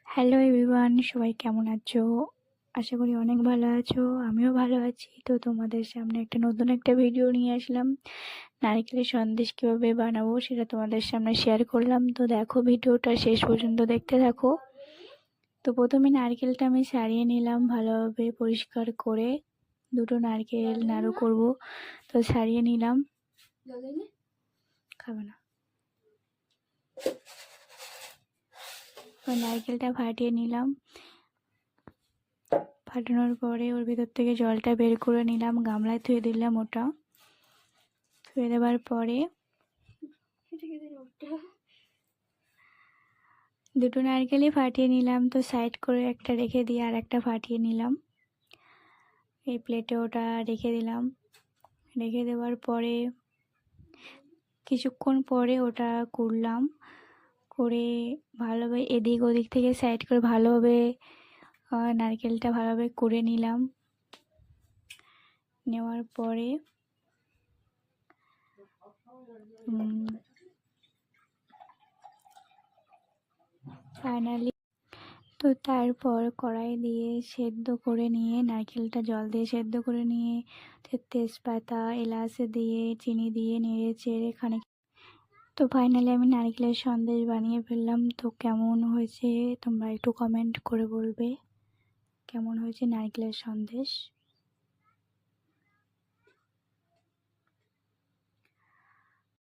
Hello everyone, সবাই কেমন আছো? আশা করি অনেক ভালো আছো। আমিও ভালো আছি। তো তোমাদের সামনে নতুন একটা ভিডিও নিয়ে আসলাম। নারকেলের সন্দেশ কীভাবে বানাবো সেটা তোমাদের সামনে শেয়ার করলাম। তো দেখো, ভিডিওটা শেষ পর্যন্ত দেখতে থাকো। তো প্রথমে নারকেলটা আমি ছাড়িয়ে নিলাম ভালোভাবে পরিষ্কার করে। দুটো নারকেল নাড়ু করব, তো ছাড়িয়ে নিলাম। খাবে না? নারকেলটা ফাটিয়ে নিলাম। ফাটানোর পরে ওর ভিতর থেকে জলটা বের করে নিলাম, গামলায় ধুয়ে দিলাম। ওটা ধুয়ে দেওয়ার পরে দুটো নারকেলই ফাটিয়ে নিলাম। তো সাইড করে একটা রেখে দিয়ে আর একটা ফাটিয়ে নিলাম। এই প্লেটে ওটা রেখে দিলাম। রেখে দেওয়ার পরে কিছুক্ষণ পরে ওটা করলাম, করে ভালোভাবে এদিক ওদিক থেকে সাইড করে ভালোভাবে নারকেলটা ভালোভাবে করে নিলাম। নেওয়ার পরে ফাইনালি তো তারপর কড়াই দিয়ে সেদ্ধ করে নিয়ে, নারকেলটা জল দিয়ে সেদ্ধ করে নিয়ে তেজপাতা এলাচ দিয়ে চিনি দিয়ে নেড়ে চেড়ে খানিক। তো ফাইনালি আমি নারকেলের সন্দেশ বানিয়ে ফেললাম। তো কেমন হয়েছে তোমরা একটু কমেন্ট করে বলবে কেমন হয়েছে নারকেলের সন্দেশ।